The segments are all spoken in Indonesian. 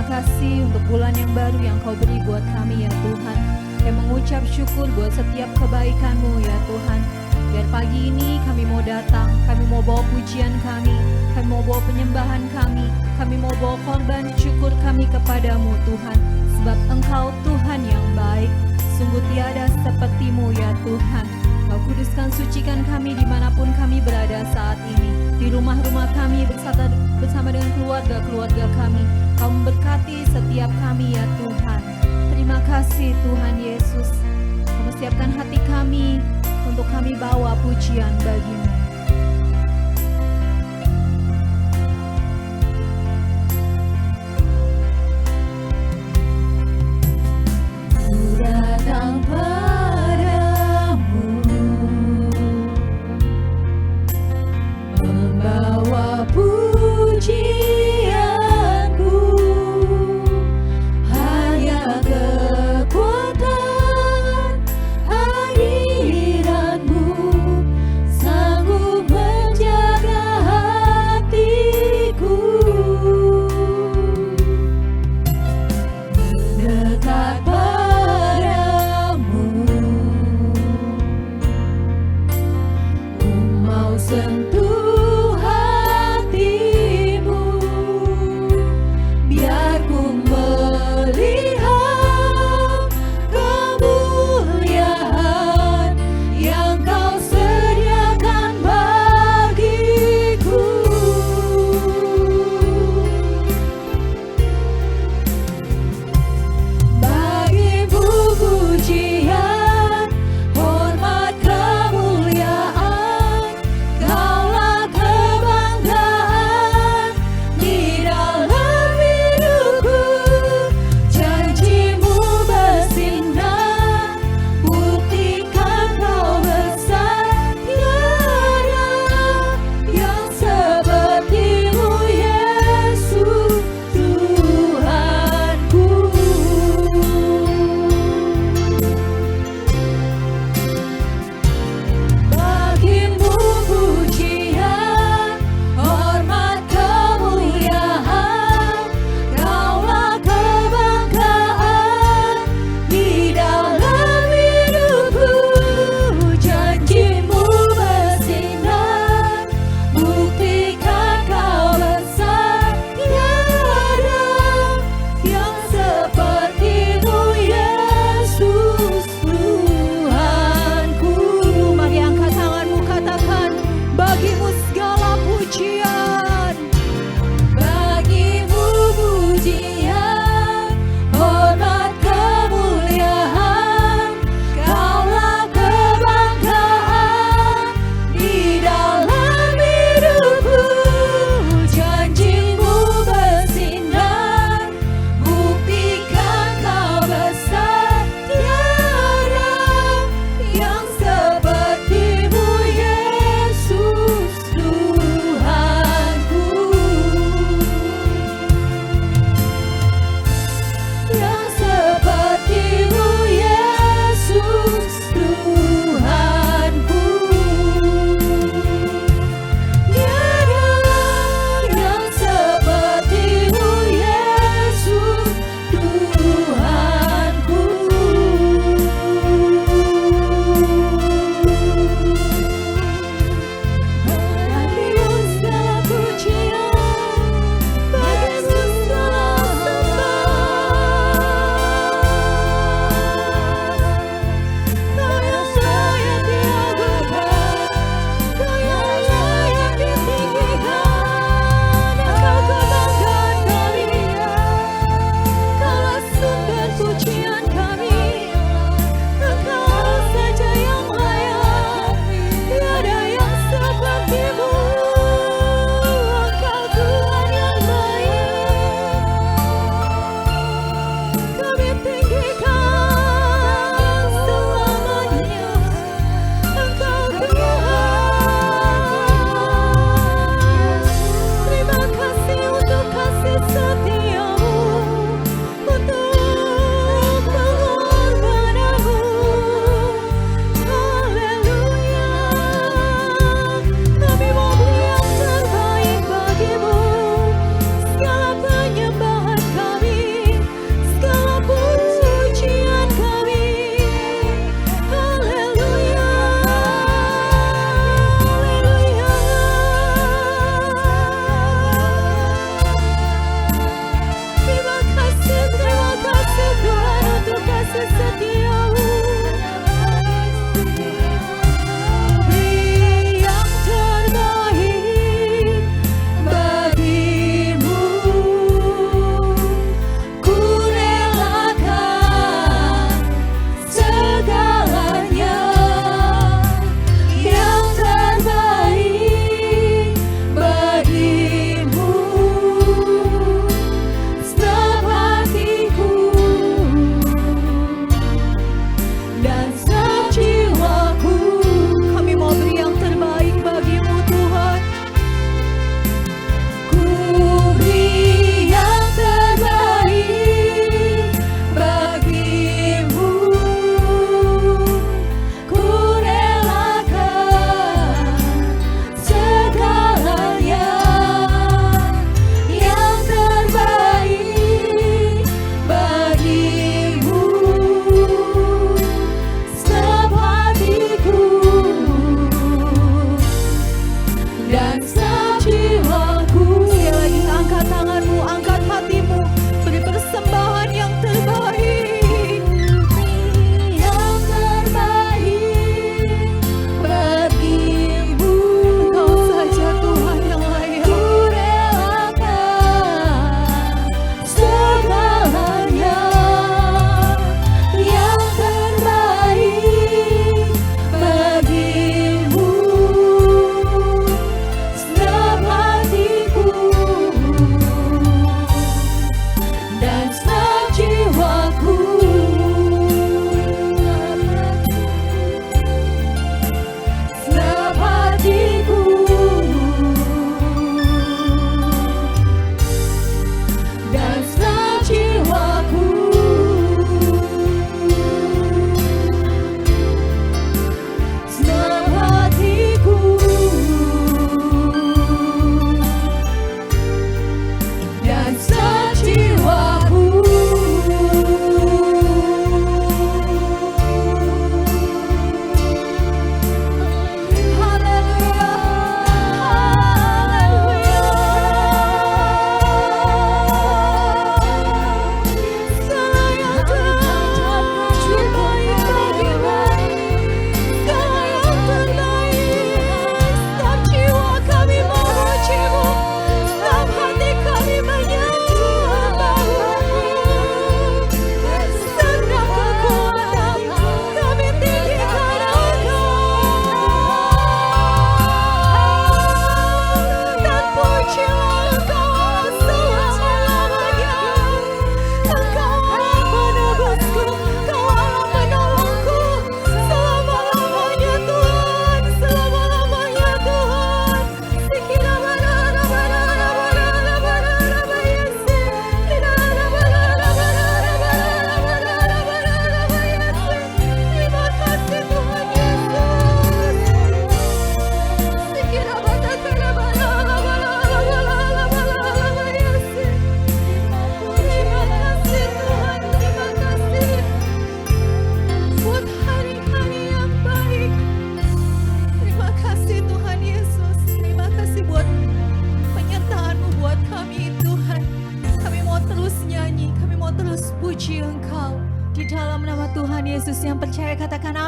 kasih untuk bulan yang baru yang Kau beri buat kami ya Tuhan. Kami mengucap syukur buat setiap kebaikan-Mu ya Tuhan. Biar pagi ini kami mau datang, kami mau bawa pujian kami mau bawa penyembahan kami mau bawa korban syukur kami kepadamu Tuhan. Sebab Engkau Tuhan yang baik, sungguh tiada seperti-Mu ya Tuhan. Kau kuduskan, sucikan kami dimanapun kami berada saat ini. Di rumah-rumah kami bersama dengan keluarga-keluarga kami. Kau memberkati setiap kami ya Tuhan. Terima kasih Tuhan Yesus. Kau siapkan hati kami untuk kami bawa pujian bagi-Mu. Ku datang padamu, membawa pujianku, hanya kekuatan hadirat-Mu sanggup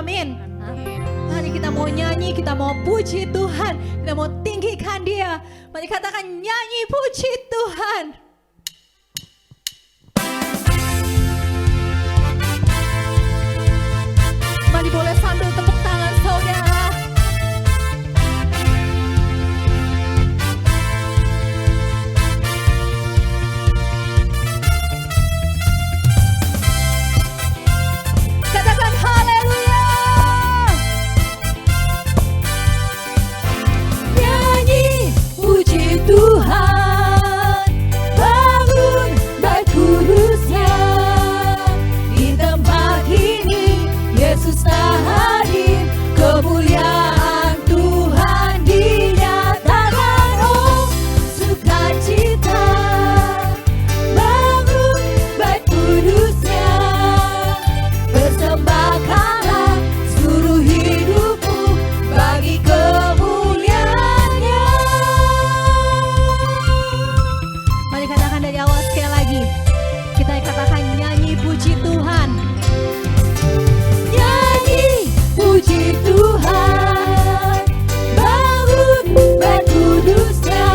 Amin. Mari kita mau nyanyi, kita mau puji Tuhan, kita mau tinggikan Dia. Mari katakan nyanyi puji Tuhan. Mari boleh sambil tepuk tangan saudara. Katakan haleluya. Nyanyi puji Tuhan, bangun bait kudusnya. Di tempat ini Yesus telah hadir, kemuliaan Tuhan dinyatakan. Oh sukacita, bangun bait kudusnya. Persembahkanlah seluruh hidupmu bagi kemuliaan-Nya. Mari katakan dari awal sekali lagi. Kita katakan nyanyi puji Tuhan. Nyanyi puji Tuhan, bangun bait kudusnya.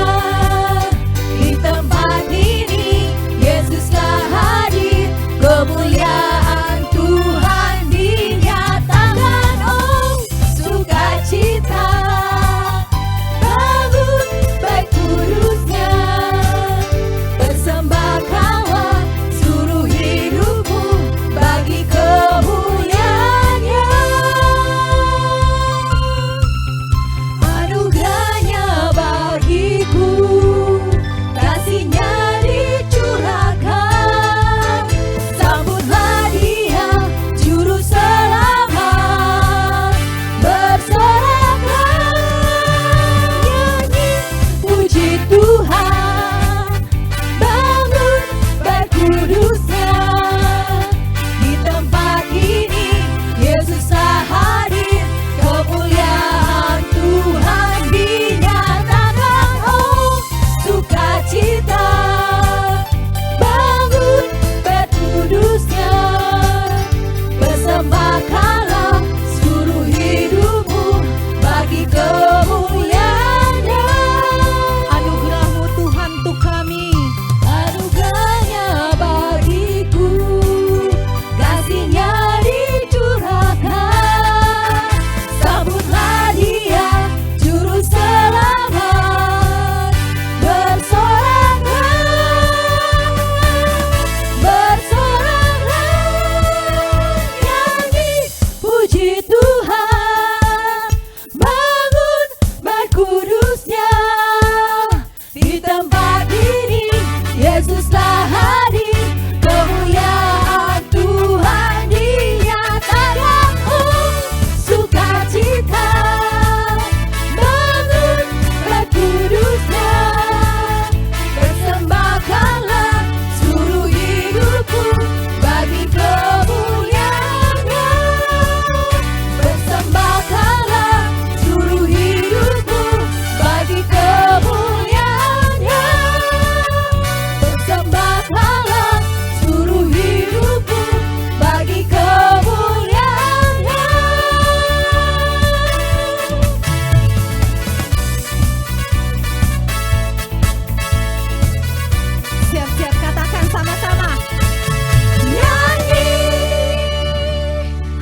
Di tempat ini Yesus telah hadir, kemuliaan Tuhan dinyatakan. Oh sukacita, bangun bait kudusnya. Persembahkanlah seluruh hidupmu bagi kemuliaan-Nya. Anugerahnya bagiku, kasih-Nya dicurahkan. Sambutlah Dia, Juru Selamat, bersoraklah. Nyanyi puji Tuhan, bangun bait kudusnya. Di tempat ini Yesus telah hadir, kemuliaan Tuhan dinyatakan. Oh sukacita, bangun bait kudusnya. Persembahkanlah seluruh hidupmu bagi kemuliaan-Nya. Anugerah-Mu Tuhan untuk kami, anugerahnya bagiku, kasih-Nya dicurahkan. Sambutlah Dia, Juru Selamat, bersoraklah, bersoraklah. Nyanyi puji Tuhan, bangun bait kudusnya. Di tempat ini Yesus telah hadir, kemuliaan Tuhan dinyatakan. Oh sukacita, bangun bait kudusnya. Persembahkanlah seluruh hidupmu bagi kemuliaan-Nya. Persembahkanlah seluruh hidupmu bagi kemuliaan-Nya. Persembahkanlah seluruh hidupmu bagi kemuliaan-Nya. Siap-siap katakan sama-sama. Nyanyi.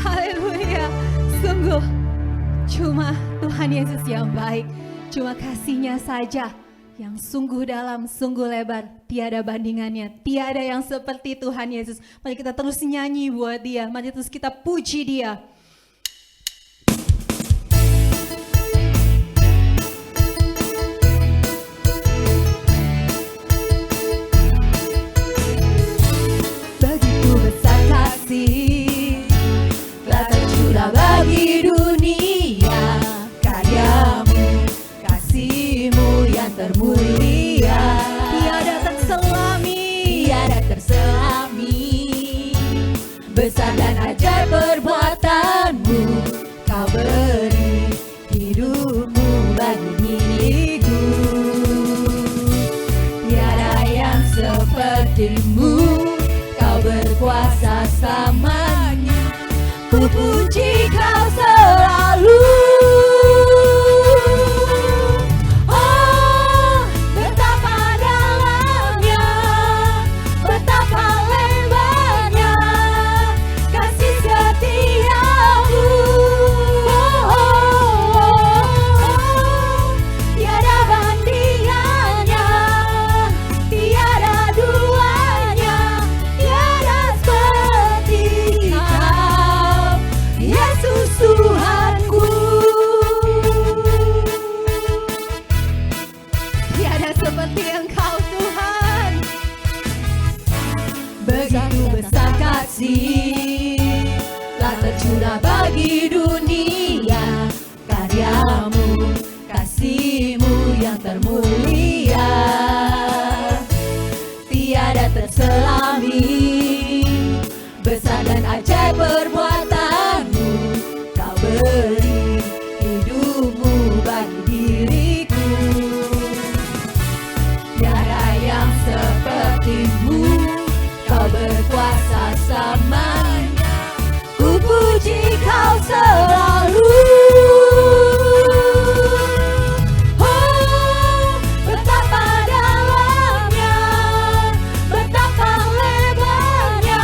Haleluya. Sungguh cuma Tuhan Yesus yang baik. Cuma kasih-Nya saja yang sungguh dalam, sungguh lebar. Tiada bandingannya. Tiada yang seperti Tuhan Yesus. Mari kita terus nyanyi buat Dia. Mari terus kita puji Dia. Begitu besar kasih telah tercurah bagi dunia. Karya-Mu, kasih-Mu yang termulia, tiada terselami, tiada terselami. Besar dan ajaib perbuatan-Mu, Kau beri hidup-Mu bagi diriku. Tiada yang seperti-Mu, Kau berkuasa selamanya. Ku puji Kau Yesus Tuhanku. Tiada seperti Engkau Tuhan. Begitu besar kasih telah tercurah bagi dunia, karyamu, kasihmu yang termulia, tiada terselami, besar dan ajaib perbuatanmu. Kau beri hidupmu bagi diriku, tiada yang sepertimu. Kau berkuasa selamanya, ku puji Kau selalu. Oh, betapa dalamnya, betapa lebarnya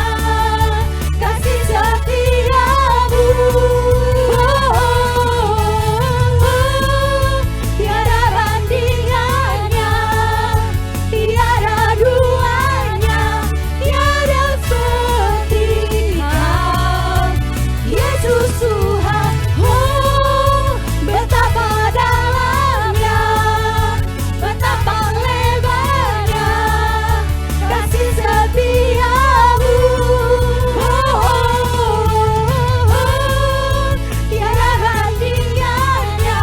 kasih setiamu. Tiada bandingannya, tiada duanya, tiada seperti Kau, Yesus Tuhan. Oh, betapa dalamnya, betapa lebarnya kasih setiamu. Tiada bandingannya,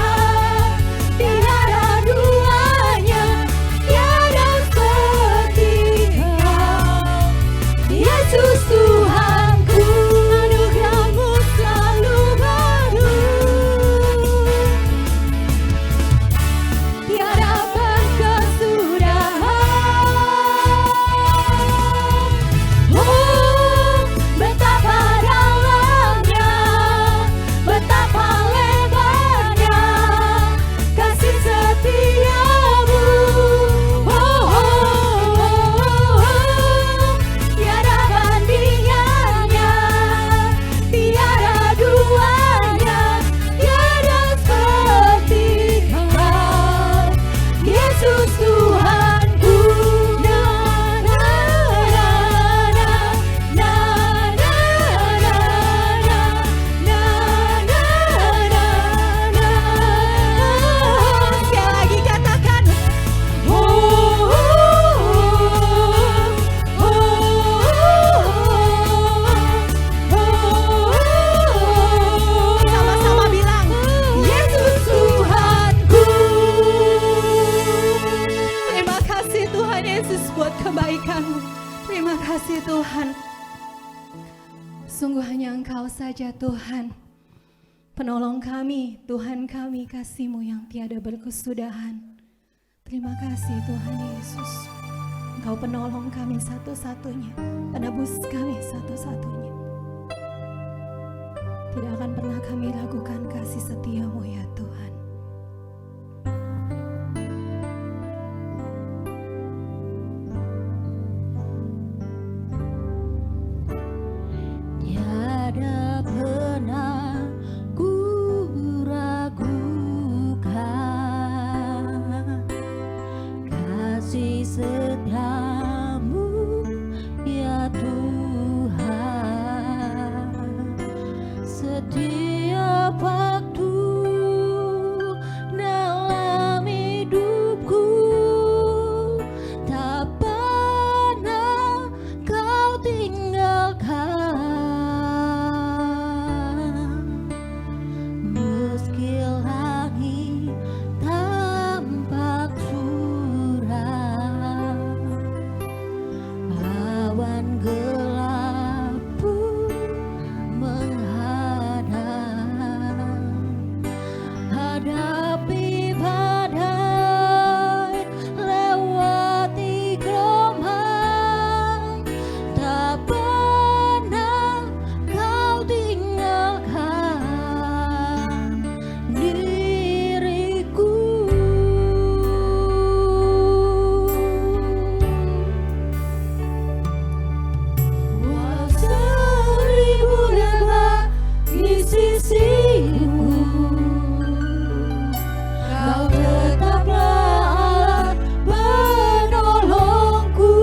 tiada duanya, tiada seperti Kau, Yesus Tuhanku. Anugerah-Mu selalu baru, tiada berkesudahan. Oh, betapa dalamnya, betapa lebarnya kasih setiamu. Tiada bandingannya, tiada duanya, tiada seperti Kau, Yesus Tuhanku. Na na na na na na na na na na na. Sekali lagi katakan, sama-sama bilang, Yesus Tuhanku. Terima kasih Tuhan Yesus buat kebaikan-Mu. Terima kasih Tuhan. Sungguh hanya Engkau saja Tuhan, penolong kami, Tuhan kami, kasih-Mu yang tiada berkesudahan. Terima kasih Tuhan Yesus. Engkau penolong kami satu-satunya, penebus kami satu-satunya. Tidak akan pernah kami ragukan kasih setia-Mu ya Tuhan. Tiada pernah ku ragukan kasih setiamu ya Tuhan. Setiap waktu dalam hidupku tak pernah Kau tinggalkan. Meski langit tampak suram, awan gelap pun menghadang. Hadapi badai, lewati gelombang, tak pernah Kau tinggalkan diriku. Walau seribu lebah di sisiku, Kau tetaplah alat penolongku.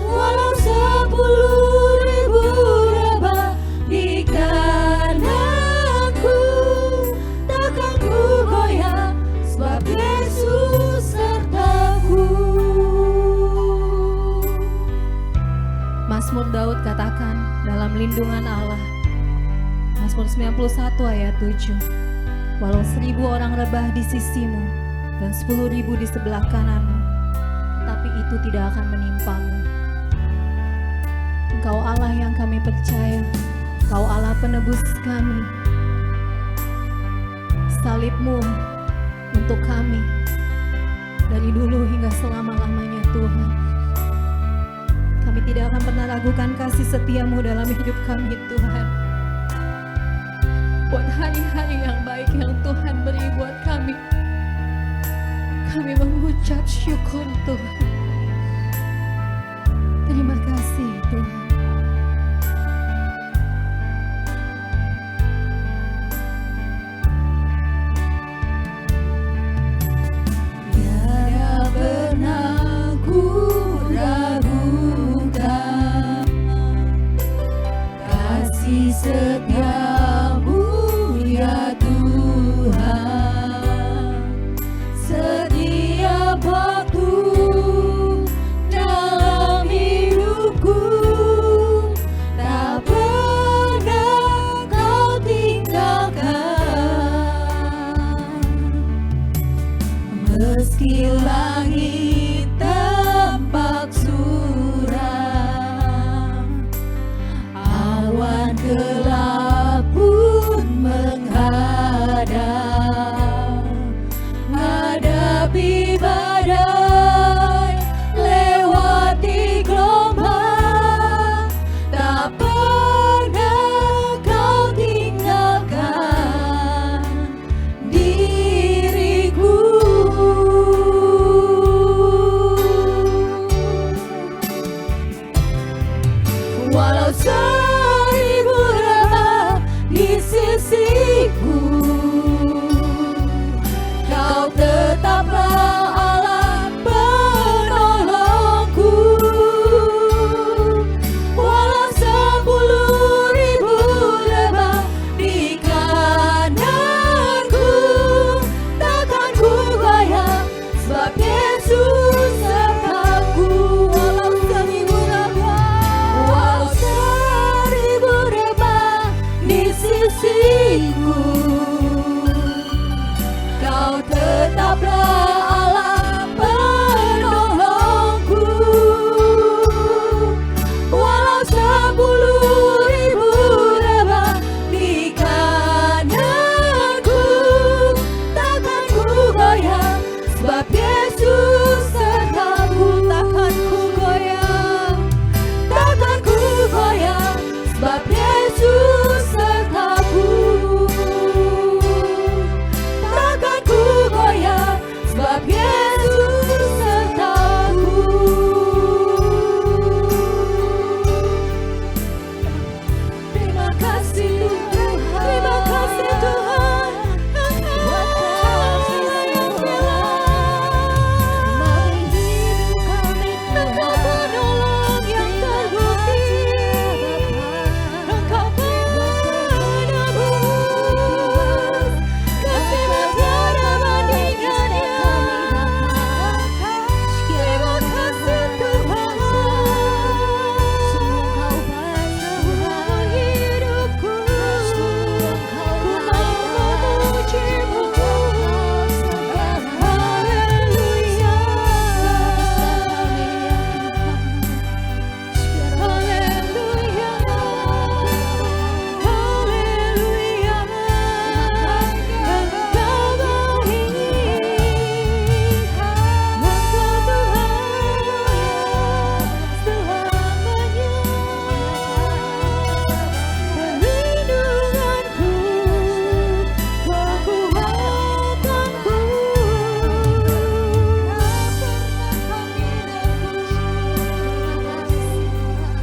Walau 10.000 lebah di dalam lindungan Allah. Mazmur 91 ayat 7. Walau 1000 orang rebah di sisimu dan 10.000 di sebelah kananmu, tapi itu tidak akan menimpamu. Engkau Allah yang kami percaya, Engkau Allah penebus kami. Salibmu untuk kami dari dulu hingga selama-lamanya Tuhan. Kami tidak akan pernah ragukan kasih setiamu dalam hidup kami Tuhan. Buat hari-hari yang baik yang Tuhan beri buat kami mengucap syukur Tuhan. Terima kasih Tuhan. Tiada pernah ku ragukan kasih setiamu ya Tuhan. Setiap waktu dalam hidupku tak pernah kau tinggalkan. Meski langit tampak suram, awan gelap pun menghadap, hadapi badai, lewati gelombang, tak pernah kau tinggalkan diriku. Walau 1000 rebah di sisiku, kau tetaplah Allah penolongku. Walau 10.000 rebah di kananku, takkan ku goyah, sebab Yesus sertaku. Walau 1000 rebah di sisiku, kau tetaplah Allah penolongku. Walau 10.000 rebah di kananku, takkan ku goyah, sebab Yesus sertaku. Takkan ku goyah, takkan ku goyah, sebab Yesus sertaku. Takkan ku goyah, sebab Yesus sertaku. Terima kasih Tuhan, terima kasih Tuhan. Buat kasih yang jelas, Engkau penolong yang terbukti, Engkau penebus, kasih-Mu tiada bandingannya. Terima kasih Tuhan, Tuhan hidupku, ku mau memuji-Mu. Haleluya, haleluya, haleluya. Engkau baik, Engkau Tuhan perlindunganku, kekuatanku.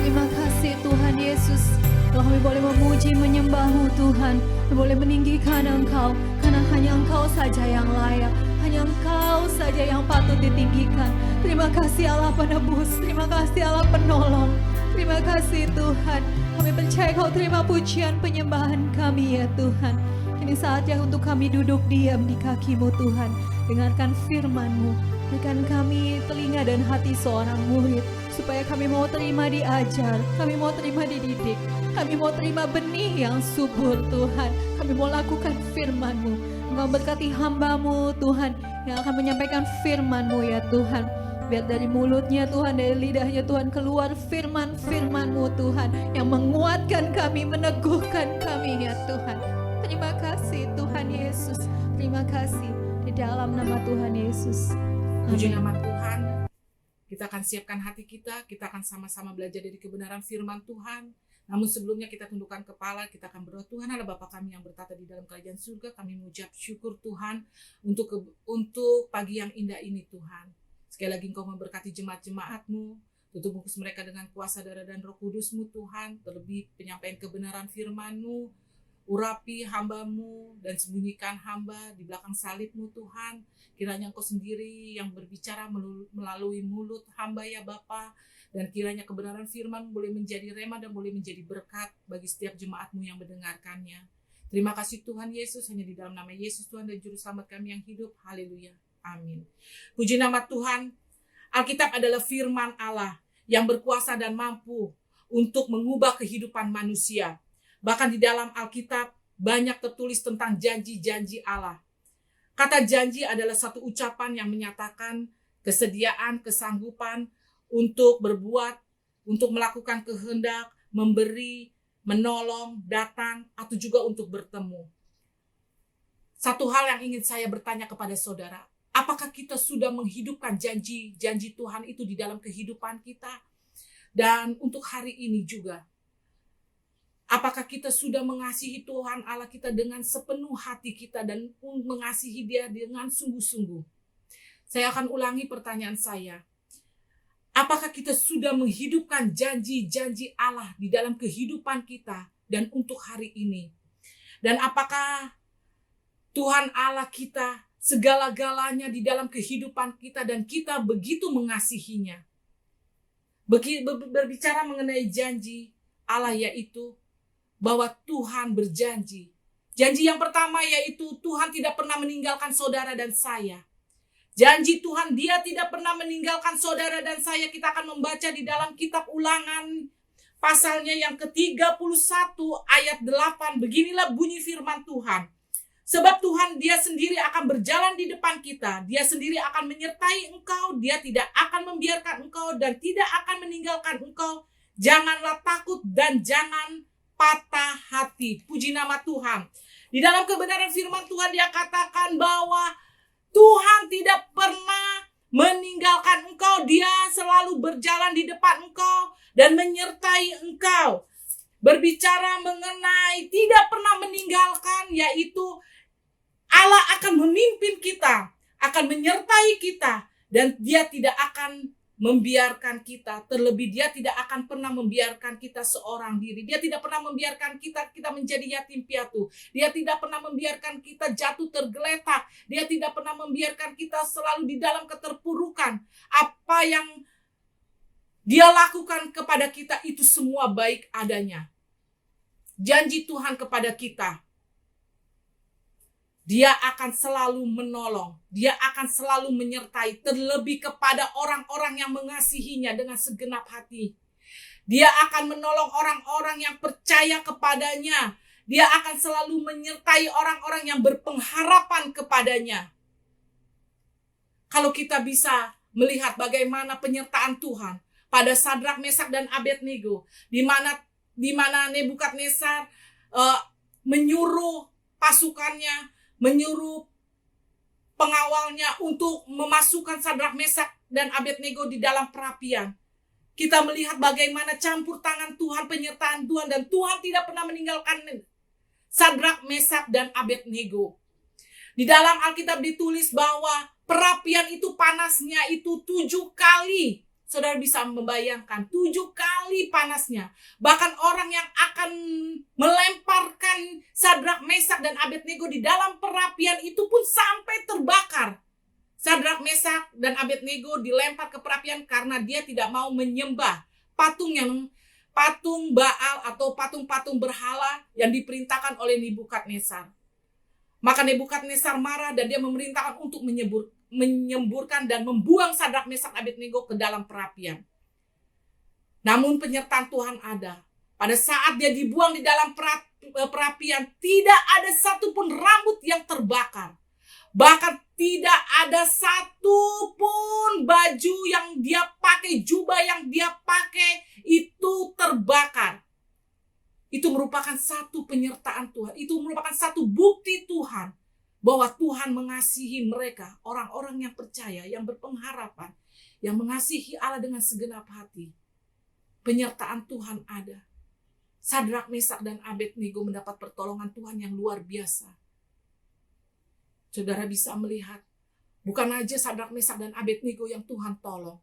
Terima kasih Tuhan Yesus. Kalau kami boleh memuji menyembah-Mu Tuhan, kami boleh meninggikan Engkau, karena hanya Engkau saja yang layak, hanya Engkau saja yang patut ditinggikan. Terima kasih Allah penebus, terima kasih Allah penolong, terima kasih Tuhan. Kami percaya Kau terima pujian penyembahan kami ya Tuhan. Ini saatnya untuk kami duduk diam di kaki-Mu Tuhan. Dengarkan firman-Mu, berikan kami telinga dan hati seorang murid, supaya kami mau terima diajar, kami mau terima dididik. Kami mau terima benih yang subur Tuhan. Kami mau lakukan firman-Mu. Engkau berkati hamba-Mu Tuhan yang akan menyampaikan firman-Mu ya Tuhan. Biar dari mulutnya Tuhan, dari lidahnya Tuhan keluar firman-firman-Mu Tuhan yang menguatkan kami, meneguhkan kami ya Tuhan. Terima kasih Tuhan Yesus. Terima kasih di dalam nama Tuhan Yesus. Puji Amin. nama Tuhan. Kita akan siapkan hati kita akan sama-sama belajar dari kebenaran firman Tuhan. Namun sebelumnya kita tundukkan kepala, kita akan berdoa. Tuhan Allah Bapa kami yang bertata di dalam kerajaan surga, kami mengucap syukur Tuhan untuk pagi yang indah ini Tuhan. Sekali lagi Engkau memberkati jemaat-jemaat-Mu, tutup bungkus mereka dengan kuasa darah dan Roh Kudus-Mu Tuhan, terlebih penyampaian kebenaran firman-Mu, urapi hamba-Mu dan sembunyikan hamba di belakang salib-Mu Tuhan. Kiranya Engkau sendiri yang berbicara melalui mulut hamba ya Bapa, dan kiranya kebenaran firman boleh menjadi rema dan boleh menjadi berkat bagi setiap jemaat-Mu yang mendengarkannya. Terima kasih Tuhan Yesus, hanya di dalam nama Yesus Tuhan dan Juru Selamat kami yang hidup. Haleluya. Amin. Puji nama Tuhan. Alkitab adalah firman Allah yang berkuasa dan mampu untuk mengubah kehidupan manusia. Bahkan di dalam Alkitab banyak tertulis tentang janji-janji Allah. Kata janji adalah satu ucapan yang menyatakan kesediaan, kesanggupan untuk berbuat, untuk melakukan kehendak, memberi, menolong, datang, atau juga untuk bertemu. Satu hal yang ingin saya bertanya kepada saudara, apakah kita sudah menghidupkan janji-janji Tuhan itu di dalam kehidupan kita? Dan untuk hari ini juga, apakah kita sudah mengasihi Tuhan Allah kita dengan sepenuh hati kita dan mengasihi Dia dengan sungguh-sungguh? Saya akan ulangi pertanyaan saya. Apakah kita sudah menghidupkan janji-janji Allah di dalam kehidupan kita dan untuk hari ini? Dan apakah Tuhan Allah kita segala-galanya di dalam kehidupan kita dan kita begitu mengasihinya? Berbicara mengenai janji Allah yaitu bahwa Tuhan berjanji. Janji yang pertama yaitu Tuhan tidak pernah meninggalkan saudara dan saya. Janji Tuhan, Dia tidak pernah meninggalkan saudara dan saya. Kita akan membaca di dalam kitab Ulangan pasalnya yang ke-31 ayat 8. Beginilah bunyi firman Tuhan. Sebab Tuhan Dia sendiri akan berjalan di depan kita. Dia sendiri akan menyertai engkau. Dia tidak akan membiarkan engkau dan tidak akan meninggalkan engkau. Janganlah takut dan jangan patah hati. Puji nama Tuhan. Di dalam kebenaran firman Tuhan Dia katakan bahwa Tuhan tidak pernah meninggalkan engkau. Dia selalu berjalan di depan engkau dan menyertai engkau. Berbicara mengenai tidak pernah meninggalkan, yaitu Allah akan memimpin kita, akan menyertai kita, dan Dia tidak akan membiarkan kita. Terlebih Dia tidak akan pernah membiarkan kita seorang diri. Dia tidak pernah membiarkan kita menjadi yatim piatu. Dia tidak pernah membiarkan kita jatuh tergeletak. Dia tidak pernah membiarkan kita selalu di dalam keterpurukan. Apa yang Dia lakukan kepada kita itu semua baik adanya. Janji Tuhan kepada kita, Dia akan selalu menolong. Dia akan selalu menyertai. Terlebih kepada orang-orang yang mengasihinya dengan segenap hati. Dia akan menolong orang-orang yang percaya kepadanya. Dia akan selalu menyertai orang-orang yang berpengharapan kepadanya. Kalau kita bisa melihat bagaimana penyertaan Tuhan pada Sadrak, Mesak, dan Abednego, di mana Nebukadnezar menyuruh pasukannya, menyuruh pengawalnya untuk memasukkan Sadrak, Mesak, dan Abednego di dalam perapian. Kita melihat bagaimana campur tangan Tuhan, penyertaan Tuhan, dan Tuhan tidak pernah meninggalkan Sadrak, Mesak, dan Abednego. Di dalam Alkitab ditulis bahwa perapian itu panasnya itu 7 kali. Saudara bisa membayangkan 7 kali panasnya. Bahkan orang yang akan melemparkan Sadrak, Mesak, dan Abednego di dalam perapian itu pun sampai terbakar. Sadrak, Mesak, dan Abednego dilempar ke perapian karena dia tidak mau menyembah patung Baal atau patung-patung berhala yang diperintahkan oleh Nebukadnezar. Maka Nebukadnezar marah dan dia memerintahkan untuk menyemburkan dan membuang Sadrak, Mesak, Abednego ke dalam perapian. Namun penyertaan Tuhan ada. Pada saat dia dibuang di dalam perapian, tidak ada satupun rambut yang terbakar. Bahkan tidak ada satupun baju yang dia pakai, jubah yang dia pakai itu terbakar. Itu merupakan satu penyertaan Tuhan. Itu merupakan satu bukti Tuhan bahwa Tuhan mengasihi mereka, orang-orang yang percaya, yang berpengharapan, yang mengasihi Allah dengan segenap hati. Penyertaan Tuhan ada. Sadrak, Mesak, dan Abednego mendapat pertolongan Tuhan yang luar biasa. Saudara bisa melihat, bukan aja Sadrak, Mesak, dan Abednego yang Tuhan tolong.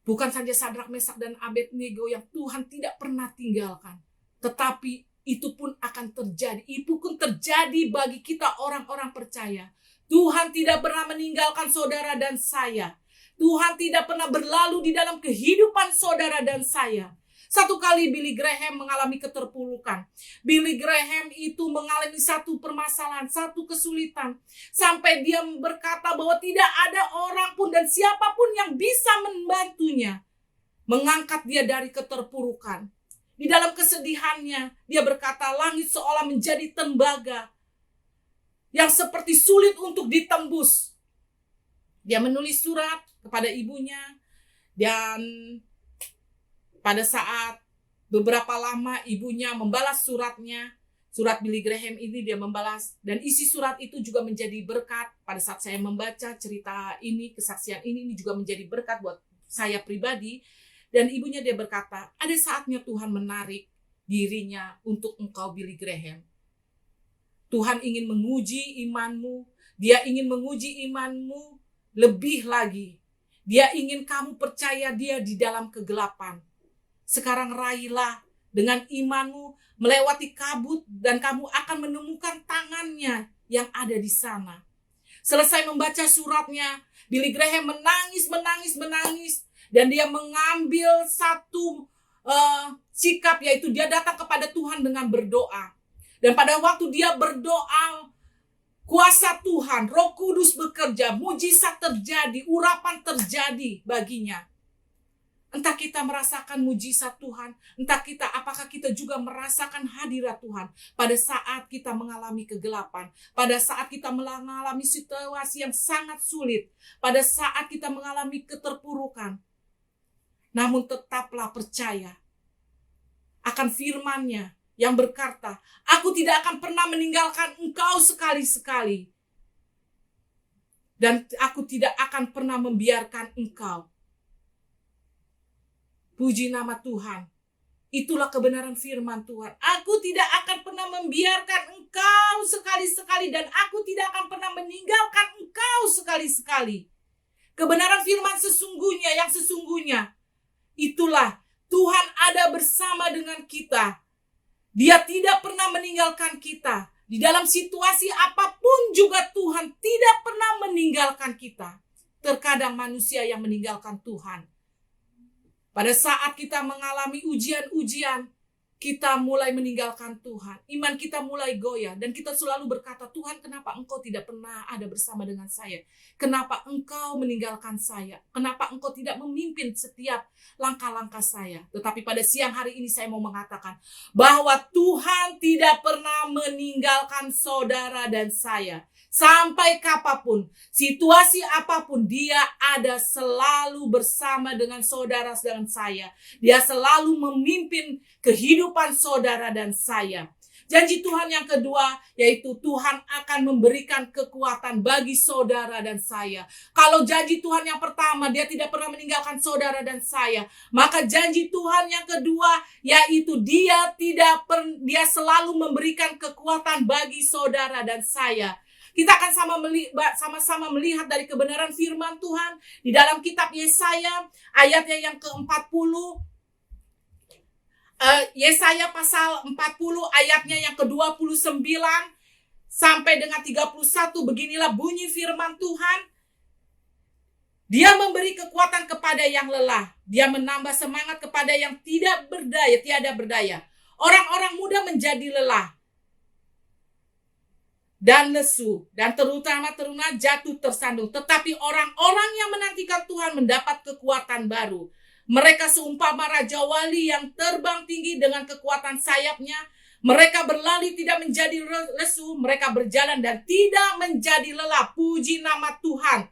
Bukan saja Sadrak, Mesak, dan Abednego yang Tuhan tidak pernah tinggalkan. Tetapi itu pun akan terjadi. Itu pun terjadi bagi kita orang-orang percaya. Tuhan tidak pernah meninggalkan saudara dan saya. Tuhan tidak pernah berlalu di dalam kehidupan saudara dan saya. Satu kali Billy Graham mengalami keterpurukan. Billy Graham itu mengalami satu permasalahan, satu kesulitan. Sampai dia berkata bahwa tidak ada orang pun dan siapapun yang bisa membantunya. Mengangkat dia dari keterpurukan. Di dalam kesedihannya, dia berkata, langit seolah menjadi tembaga yang seperti sulit untuk ditembus. Dia menulis surat kepada ibunya, dan pada saat beberapa lama ibunya membalas suratnya, surat Billy Graham ini dia membalas, dan isi surat itu juga menjadi berkat. Pada saat saya membaca cerita ini, kesaksian ini juga menjadi berkat buat saya pribadi. Dan ibunya dia berkata, ada saatnya Tuhan menarik dirinya untuk engkau Billy Graham. Tuhan ingin menguji imanmu, dia ingin menguji imanmu lebih lagi. Dia ingin kamu percaya dia di dalam kegelapan. Sekarang raihlah dengan imanmu melewati kabut dan kamu akan menemukan tangannya yang ada di sana. Selesai membaca suratnya, Billy Graham menangis. Dan dia mengambil satu sikap, yaitu dia datang kepada Tuhan dengan berdoa. Dan pada waktu dia berdoa, kuasa Tuhan, Roh Kudus bekerja, mujizat terjadi, urapan terjadi baginya. Entah kita merasakan mujizat Tuhan, apakah kita juga merasakan hadirat Tuhan pada saat kita mengalami kegelapan, pada saat kita mengalami situasi yang sangat sulit, pada saat kita mengalami keterpurukan. Namun tetaplah percaya akan firman-Nya yang berkata, aku tidak akan pernah meninggalkan engkau sekali-sekali. Dan aku tidak akan pernah membiarkan engkau. Puji nama Tuhan. Itulah kebenaran firman Tuhan. Aku tidak akan pernah membiarkan engkau sekali-sekali. Dan aku tidak akan pernah meninggalkan engkau sekali-sekali. Kebenaran firman yang sesungguhnya. Itulah Tuhan ada bersama dengan kita. Dia tidak pernah meninggalkan kita. Di dalam situasi apapun juga Tuhan tidak pernah meninggalkan kita. Terkadang manusia yang meninggalkan Tuhan. Pada saat kita mengalami ujian-ujian, kita mulai meninggalkan Tuhan. Iman kita mulai goyah. Dan kita selalu berkata, Tuhan, kenapa engkau tidak pernah ada bersama dengan saya? Kenapa engkau meninggalkan saya? Kenapa engkau tidak memimpin setiap langkah-langkah saya? Tetapi pada siang hari ini saya mau mengatakan bahwa Tuhan tidak pernah meninggalkan saudara dan saya. Sampai kapanpun, situasi apapun, dia ada selalu bersama dengan saudara dan saya. Dia selalu memimpin kehidupan saudara dan saya. Janji Tuhan yang kedua, yaitu Tuhan akan memberikan kekuatan bagi saudara dan saya. Kalau janji Tuhan yang pertama, dia tidak pernah meninggalkan saudara dan saya. Maka janji Tuhan yang kedua, yaitu dia selalu memberikan kekuatan bagi saudara dan saya. Kita akan sama-sama melihat dari kebenaran firman Tuhan di dalam kitab Yesaya ayatnya yang ke-40. Yesaya pasal 40 ayatnya yang ke-29 sampai dengan 31. Beginilah bunyi firman Tuhan. Dia memberi kekuatan kepada yang lelah. Dia menambah semangat kepada yang tiada berdaya. Orang-orang muda menjadi lelah dan lesu, dan terutama jatuh tersandung. Tetapi orang-orang yang menantikan Tuhan mendapat kekuatan baru. Mereka seumpama raja wali yang terbang tinggi dengan kekuatan sayapnya. Mereka berlari tidak menjadi lesu, mereka berjalan dan tidak menjadi lelah. Puji nama Tuhan.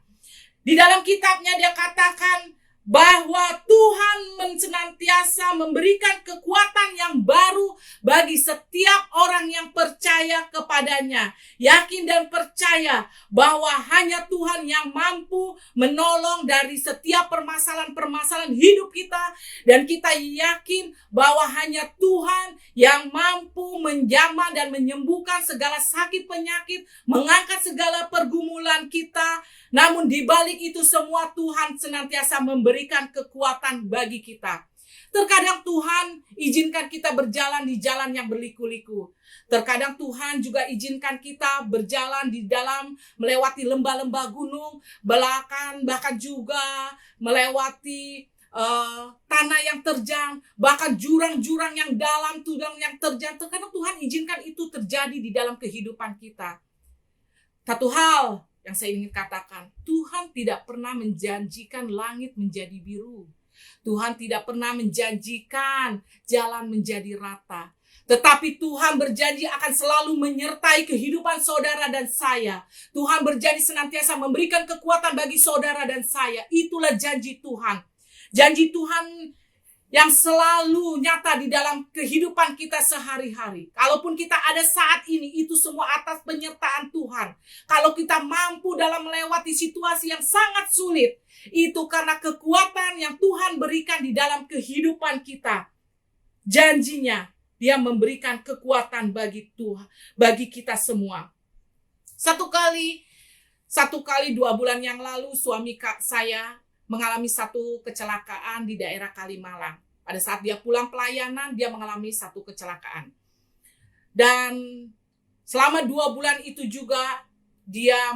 Di dalam kitabnya dia katakan bahwa Tuhan senantiasa memberikan kekuatan yang baru bagi setiap orang yang percaya kepadanya. Yakin dan percaya bahwa hanya Tuhan yang mampu menolong dari setiap permasalahan-permasalahan hidup kita. Dan kita yakin bahwa hanya Tuhan yang mampu menjamah dan menyembuhkan segala sakit penyakit, mengangkat segala pergumulan kita. Namun di balik itu semua Tuhan senantiasa memberikan kekuatan bagi kita. Terkadang Tuhan izinkan kita berjalan di jalan yang berliku-liku. Terkadang Tuhan juga izinkan kita berjalan di dalam melewati lembah-lembah gunung, bahkan juga melewati tanah yang terjang, bahkan jurang-jurang yang dalam, jurang yang terjang. Terkadang Tuhan izinkan itu terjadi di dalam kehidupan kita. Satu hal yang saya ingin katakan, Tuhan tidak pernah menjanjikan langit menjadi biru. Tuhan tidak pernah menjanjikan jalan menjadi rata. Tetapi Tuhan berjanji akan selalu menyertai kehidupan saudara dan saya. Tuhan berjanji senantiasa memberikan kekuatan bagi saudara dan saya. Itulah janji Tuhan. Janji Tuhan yang selalu nyata di dalam kehidupan kita sehari-hari. Kalaupun kita ada saat ini, itu semua atas penyertaan Tuhan. Kalau kita mampu dalam melewati situasi yang sangat sulit, itu karena kekuatan yang Tuhan berikan di dalam kehidupan kita. Janjinya, Dia memberikan kekuatan bagi Tuhan, bagi kita semua. Satu kali 2 bulan yang lalu, suami saya mengalami satu kecelakaan di daerah Kalimalang. Pada saat dia pulang pelayanan, dia mengalami satu kecelakaan. Dan selama 2 bulan itu juga, dia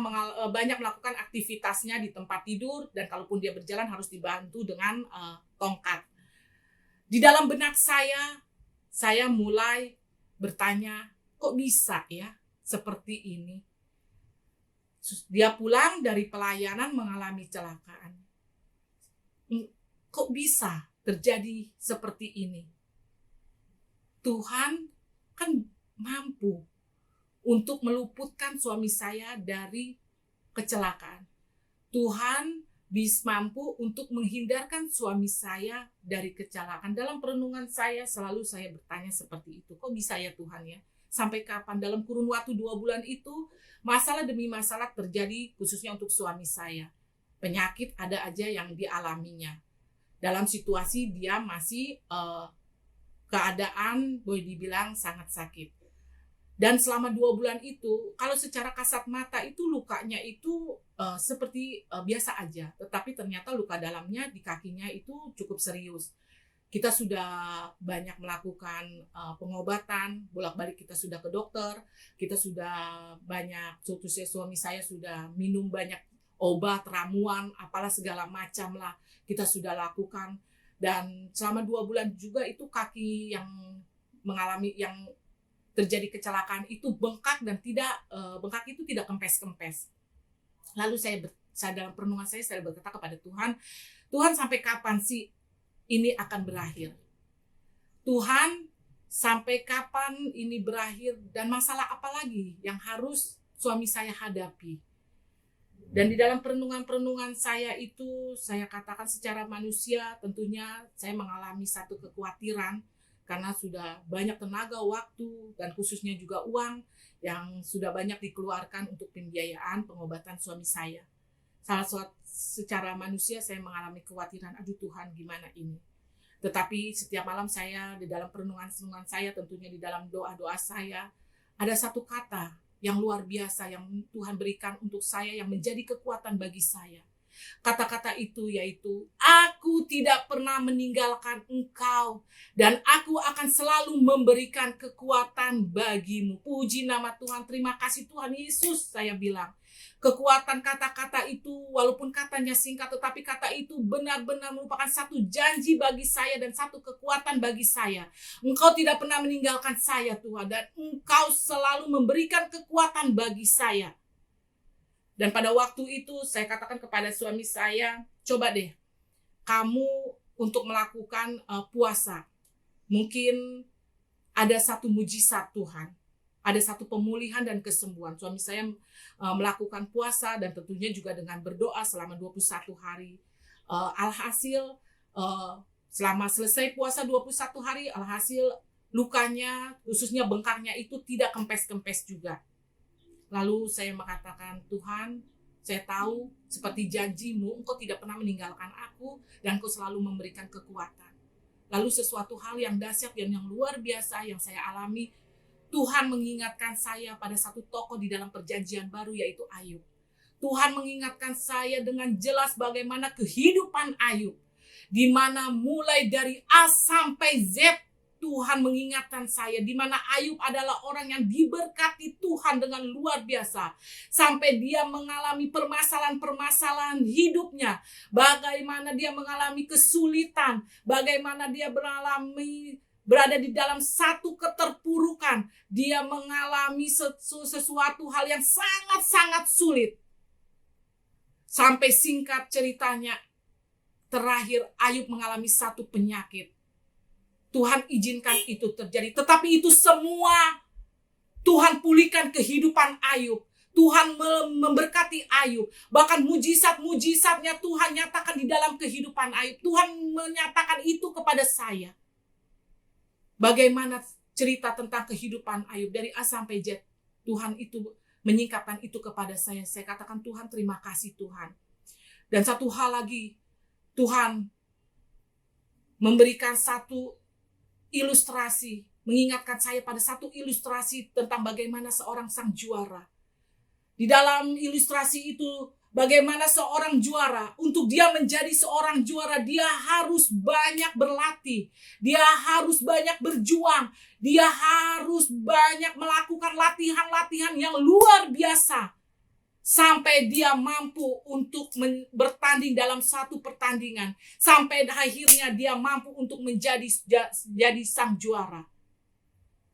banyak melakukan aktivitasnya di tempat tidur, dan kalaupun dia berjalan harus dibantu dengan tongkat. Di dalam benak saya mulai bertanya, kok bisa ya seperti ini? Dia pulang dari pelayanan mengalami kecelakaan. Kok bisa terjadi seperti ini? Tuhan kan mampu untuk meluputkan suami saya dari kecelakaan. Tuhan mampu untuk menghindarkan suami saya dari kecelakaan. Dalam perenungan saya selalu saya bertanya seperti itu. Kok bisa ya Tuhan ya? Sampai kapan? Dalam kurun waktu 2 bulan itu masalah demi masalah terjadi, khususnya untuk suami saya. Penyakit ada aja yang dialaminya. Dalam situasi dia masih keadaan boleh dibilang sangat sakit. Dan selama 2 bulan itu, kalau secara kasat mata itu lukanya itu seperti biasa aja. Tetapi ternyata luka dalamnya di kakinya itu cukup serius. Kita sudah banyak melakukan pengobatan, bolak-balik kita sudah ke dokter, kita sudah banyak, suami saya sudah minum banyak obat, ramuan, apalah segala macam lah kita sudah lakukan. Dan selama 2 bulan juga itu kaki yang mengalami, yang terjadi kecelakaan itu bengkak, dan bengkak itu tidak kempes-kempes. Lalu saya dalam perenungan saya berkata kepada Tuhan, Tuhan sampai kapan sih ini akan berakhir? Tuhan sampai kapan ini berakhir, dan masalah apa lagi yang harus suami saya hadapi? Dan di dalam perenungan saya itu, saya katakan secara manusia tentunya saya mengalami satu kekhawatiran karena sudah banyak tenaga, waktu, dan khususnya juga uang yang sudah banyak dikeluarkan untuk pembiayaan pengobatan suami saya. Secara manusia saya mengalami kekhawatiran, aduh Tuhan gimana ini? Tetapi setiap malam saya di dalam perenungan saya, tentunya di dalam doa-doa saya, ada satu kata yang luar biasa yang Tuhan berikan untuk saya, yang menjadi kekuatan bagi saya. Kata-kata itu yaitu, aku tidak pernah meninggalkan engkau, dan aku akan selalu memberikan kekuatan bagimu. Puji nama Tuhan, terima kasih Tuhan Yesus, saya bilang. Kekuatan kata-kata itu, walaupun katanya singkat, tetapi kata itu benar-benar merupakan satu janji bagi saya dan satu kekuatan bagi saya. Engkau tidak pernah meninggalkan saya Tuhan, dan engkau selalu memberikan kekuatan bagi saya. Dan pada waktu itu saya katakan kepada suami saya, coba deh kamu untuk melakukan puasa. Mungkin ada satu mujizat Tuhan, ada satu pemulihan dan kesembuhan. Suami saya melakukan puasa dan tentunya juga dengan berdoa selama 21 hari. Alhasil selama selesai puasa 21 hari, alhasil lukanya, khususnya bengkaknya itu tidak kempes-kempes juga. Lalu saya mengatakan, Tuhan, saya tahu seperti janjimu, Engkau tidak pernah meninggalkan aku dan Engkau selalu memberikan kekuatan. Lalu sesuatu hal yang dahsyat dan yang luar biasa yang saya alami, Tuhan mengingatkan saya pada satu tokoh di dalam perjanjian baru, yaitu Ayub. Tuhan mengingatkan saya dengan jelas bagaimana kehidupan Ayub, di mana mulai dari A sampai Z, Tuhan mengingatkan saya di mana Ayub adalah orang yang diberkati Tuhan dengan luar biasa. Sampai dia mengalami permasalahan-permasalahan hidupnya. Bagaimana dia mengalami kesulitan. Bagaimana dia berada di dalam satu keterpurukan. Dia mengalami sesuatu hal yang sangat-sangat sulit. Sampai singkat ceritanya, terakhir Ayub mengalami satu penyakit. Tuhan izinkan itu terjadi. Tetapi itu semua Tuhan pulihkan kehidupan Ayub. Tuhan memberkati Ayub. Bahkan mujizat-mujizatnya Tuhan nyatakan di dalam kehidupan Ayub. Tuhan menyatakan itu kepada saya. Bagaimana cerita tentang kehidupan Ayub dari A sampai Z. Tuhan itu menyingkapkan itu kepada saya. Saya katakan, Tuhan, terima kasih Tuhan. Dan satu hal lagi, Tuhan memberikan satu ilustrasi, mengingatkan saya pada satu ilustrasi tentang bagaimana seorang sang juara. Di dalam ilustrasi itu, bagaimana seorang juara, untuk dia menjadi seorang juara, dia harus banyak berlatih, dia harus banyak berjuang, dia harus banyak melakukan latihan-latihan yang luar biasa, sampai dia mampu untuk bertanding dalam satu pertandingan. Sampai akhirnya dia mampu untuk menjadi sang juara.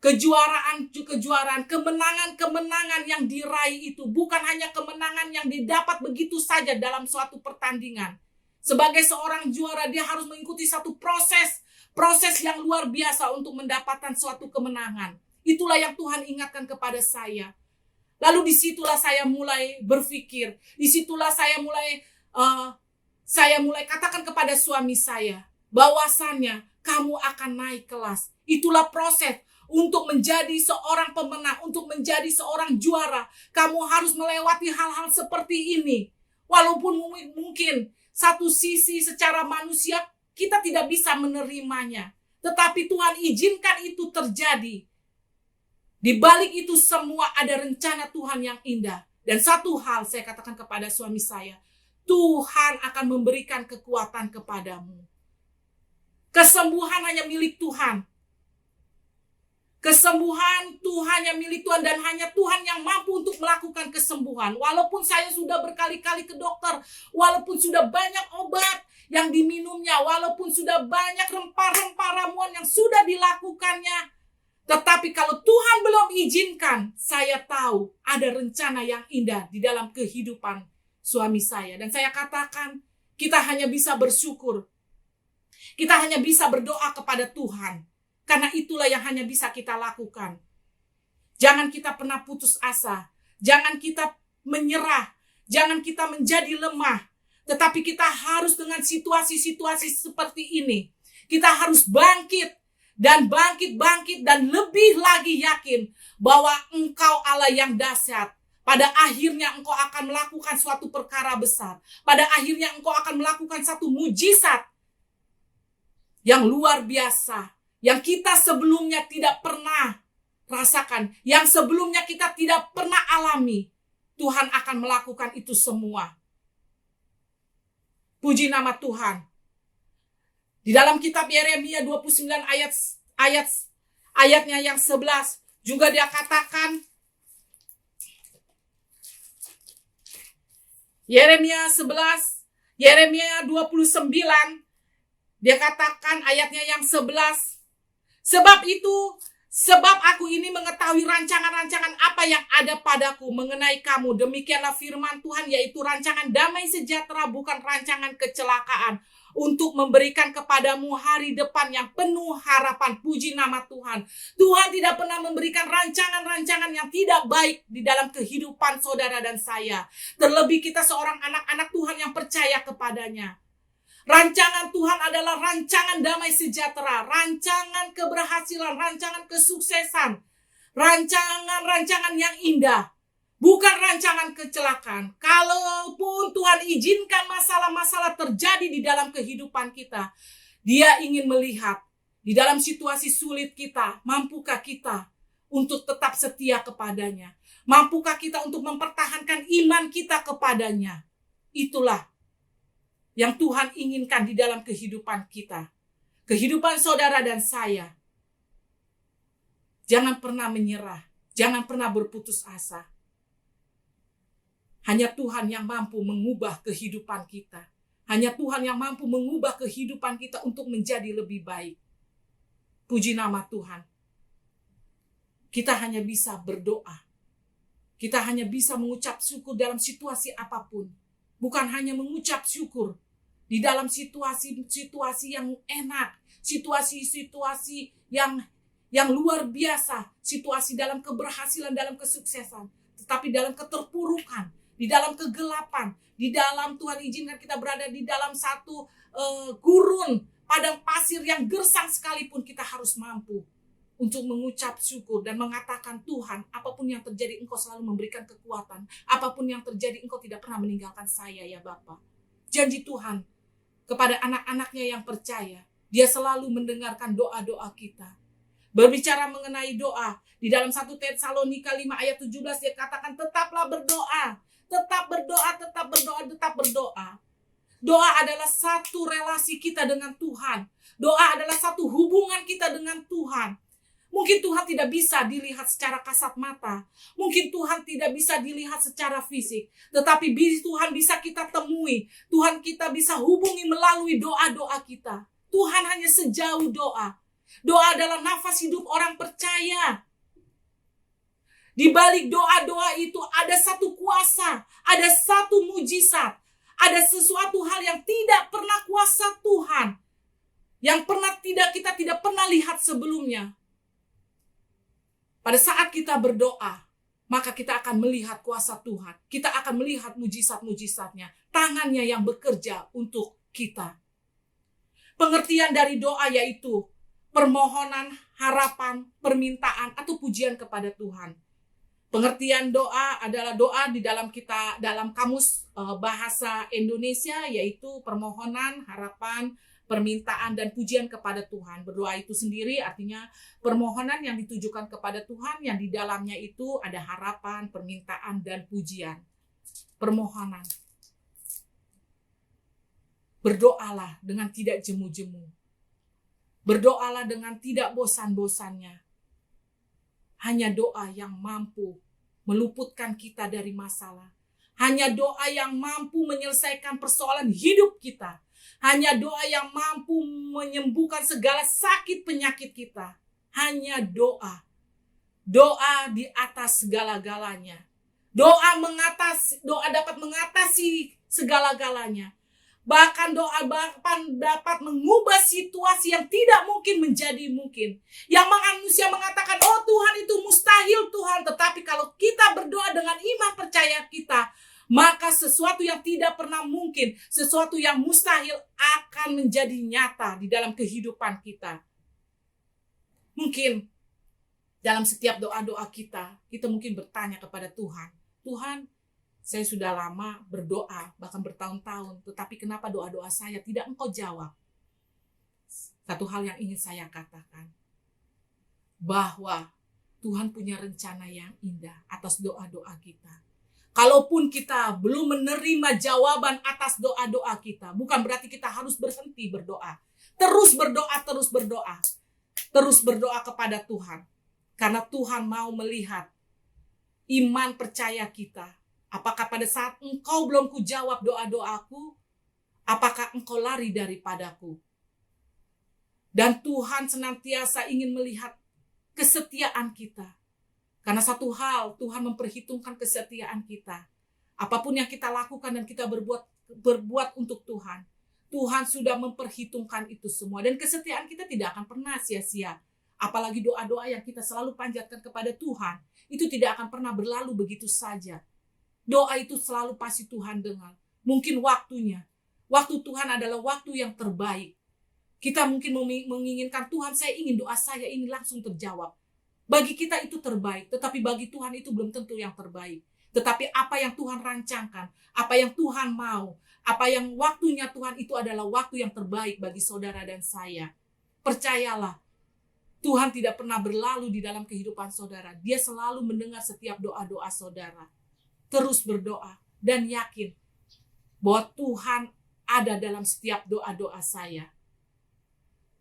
Kejuaraan, kemenangan yang diraih itu bukan hanya kemenangan yang didapat begitu saja dalam suatu pertandingan. Sebagai seorang juara, dia harus mengikuti satu proses yang luar biasa untuk mendapatkan suatu kemenangan. Itulah yang Tuhan ingatkan kepada saya. Lalu disitulah saya mulai berpikir, disitulah saya mulai katakan kepada suami saya, bahwasannya kamu akan naik kelas. Itulah proses untuk menjadi seorang pemenang, untuk menjadi seorang juara. Kamu harus melewati hal-hal seperti ini. Walaupun mungkin satu sisi secara manusia kita tidak bisa menerimanya, tetapi Tuhan izinkan itu terjadi. Di balik itu semua ada rencana Tuhan yang indah. Dan satu hal saya katakan kepada suami saya, Tuhan akan memberikan kekuatan kepadamu. Kesembuhan hanya milik Tuhan. Kesembuhan Tuhan yang milik Tuhan, dan hanya Tuhan yang mampu untuk melakukan kesembuhan. Walaupun saya sudah berkali-kali ke dokter, walaupun sudah banyak obat yang diminumnya, walaupun sudah banyak rempah-rempah ramuan yang sudah dilakukannya, tetapi kalau Tuhan belum izinkan, saya tahu ada rencana yang indah di dalam kehidupan suami saya. Dan saya katakan, kita hanya bisa bersyukur. Kita hanya bisa berdoa kepada Tuhan. Karena itulah yang hanya bisa kita lakukan. Jangan kita pernah putus asa. Jangan kita menyerah. Jangan kita menjadi lemah. Tetapi kita harus dengan situasi-situasi seperti ini. Kita harus bangkit. Dan bangkit dan lebih lagi yakin bahwa Engkau Allah yang dahsyat. Pada akhirnya Engkau akan melakukan suatu perkara besar. Pada akhirnya Engkau akan melakukan satu mujizat yang luar biasa, yang kita sebelumnya tidak pernah rasakan, yang sebelumnya kita tidak pernah alami. Tuhan akan melakukan itu semua. Puji nama Tuhan. Di dalam kitab Yeremia 29 ayatnya yang 11 juga dia katakan, Yeremia 29 dia katakan ayatnya yang 11, sebab aku ini mengetahui rancangan-rancangan apa yang ada padaku mengenai kamu. Demikianlah firman Tuhan, yaitu rancangan damai sejahtera, bukan rancangan kecelakaan. untuk memberikan kepadamu hari depan yang penuh harapan. Puji nama Tuhan. Tuhan tidak pernah memberikan rancangan-rancangan yang tidak baik di dalam kehidupan saudara dan saya. Terlebih kita seorang anak-anak Tuhan yang percaya kepadanya. Rancangan Tuhan adalah rancangan damai sejahtera, rancangan keberhasilan, rancangan kesuksesan, rancangan-rancangan yang indah. Bukan rancangan kecelakaan. Kalaupun Tuhan izinkan masalah-masalah terjadi di dalam kehidupan kita, Dia ingin melihat di dalam situasi sulit kita, mampukah kita untuk tetap setia kepadanya? Mampukah kita untuk mempertahankan iman kita kepadanya? Itulah yang Tuhan inginkan di dalam kehidupan kita. Kehidupan saudara dan saya. Jangan pernah menyerah. Jangan pernah berputus asa. Hanya Tuhan yang mampu mengubah kehidupan kita. Hanya Tuhan yang mampu mengubah kehidupan kita untuk menjadi lebih baik. Puji nama Tuhan. Kita hanya bisa berdoa. Kita hanya bisa mengucap syukur dalam situasi apapun. Bukan hanya mengucap syukur di dalam situasi-situasi yang enak, situasi-situasi yang luar biasa, situasi dalam keberhasilan, dalam kesuksesan, tetapi dalam keterpurukan, di dalam kegelapan, di dalam Tuhan izinkan kita berada di dalam satu gurun, padang pasir yang gersang sekalipun, kita harus mampu untuk mengucap syukur dan mengatakan, Tuhan, apapun yang terjadi Engkau selalu memberikan kekuatan. Apapun yang terjadi Engkau tidak pernah meninggalkan saya ya Bapa. Janji Tuhan kepada anak-anaknya yang percaya, Dia selalu mendengarkan doa-doa kita. Berbicara mengenai doa, di dalam 1 Tesalonika 5 ayat 17 dia katakan, tetaplah berdoa. Tetap berdoa, tetap berdoa, tetap berdoa. Doa adalah satu relasi kita dengan Tuhan. Doa adalah satu hubungan kita dengan Tuhan. Mungkin Tuhan tidak bisa dilihat secara kasat mata. Mungkin Tuhan tidak bisa dilihat secara fisik. Tetapi Tuhan bisa kita temui. Tuhan kita bisa hubungi melalui doa-doa kita. Tuhan hanya sejauh doa. Doa adalah nafas hidup orang percaya. Di balik doa-doa itu ada satu kuasa, ada satu mujizat, ada sesuatu hal yang tidak pernah kuasa Tuhan, yang kita tidak pernah lihat sebelumnya. Pada saat kita berdoa, maka kita akan melihat kuasa Tuhan. Kita akan melihat mujizat-mujizatnya, tangannya yang bekerja untuk kita. Pengertian dari doa yaitu permohonan, harapan, permintaan, atau pujian kepada Tuhan. Pengertian doa adalah doa di dalam kamus bahasa Indonesia, yaitu permohonan, harapan, permintaan, dan pujian kepada Tuhan. Berdoa itu sendiri artinya permohonan yang ditujukan kepada Tuhan, yang di dalamnya itu ada harapan, permintaan, dan pujian. Permohonan. Berdoalah dengan tidak jemu-jemu. Berdoalah dengan tidak bosan-bosannya. Hanya doa yang mampu meluputkan kita dari masalah. Hanya doa yang mampu menyelesaikan persoalan hidup kita. Hanya doa yang mampu menyembuhkan segala sakit penyakit kita. Hanya doa. Doa di atas segala-galanya. Doa dapat mengatasi segala-galanya. Bahkan doa dapat mengubah situasi yang tidak mungkin menjadi mungkin. Yang manusia mengatakan, oh Tuhan itu mustahil Tuhan. Tetapi kalau kita berdoa dengan iman percaya kita, maka sesuatu yang tidak pernah mungkin, sesuatu yang mustahil akan menjadi nyata di dalam kehidupan kita. Mungkin dalam setiap doa-doa kita mungkin bertanya kepada Tuhan, Tuhan, saya sudah lama berdoa, bahkan bertahun-tahun, tetapi kenapa doa-doa saya tidak Engkau jawab? Satu hal yang ingin saya katakan, bahwa Tuhan punya rencana yang indah atas doa-doa kita. Kalaupun kita belum menerima jawaban atas doa-doa kita, bukan berarti kita harus berhenti berdoa. Terus berdoa, terus berdoa. Terus berdoa kepada Tuhan. Karena Tuhan mau melihat iman percaya kita. Apakah pada saat Engkau belum kujawab doa-doaku, apakah Engkau lari daripadaku? Dan Tuhan senantiasa ingin melihat kesetiaan kita. Karena satu hal, Tuhan memperhitungkan kesetiaan kita. Apapun yang kita lakukan dan kita berbuat untuk Tuhan, Tuhan sudah memperhitungkan itu semua. Dan kesetiaan kita tidak akan pernah sia-sia. Apalagi doa-doa yang kita selalu panjatkan kepada Tuhan, itu tidak akan pernah berlalu begitu saja. Doa itu selalu pasti Tuhan dengar. Mungkin waktunya. Waktu Tuhan adalah waktu yang terbaik. Kita mungkin menginginkan, Tuhan, saya ingin doa saya ini langsung terjawab. Bagi kita itu terbaik, tetapi bagi Tuhan itu belum tentu yang terbaik. Tetapi apa yang Tuhan rancangkan, apa yang Tuhan mau, apa yang waktunya Tuhan itu adalah waktu yang terbaik bagi saudara dan saya. Percayalah, Tuhan tidak pernah berlalu di dalam kehidupan saudara. Dia selalu mendengar setiap doa-doa saudara. Terus berdoa dan yakin bahwa Tuhan ada dalam setiap doa-doa saya.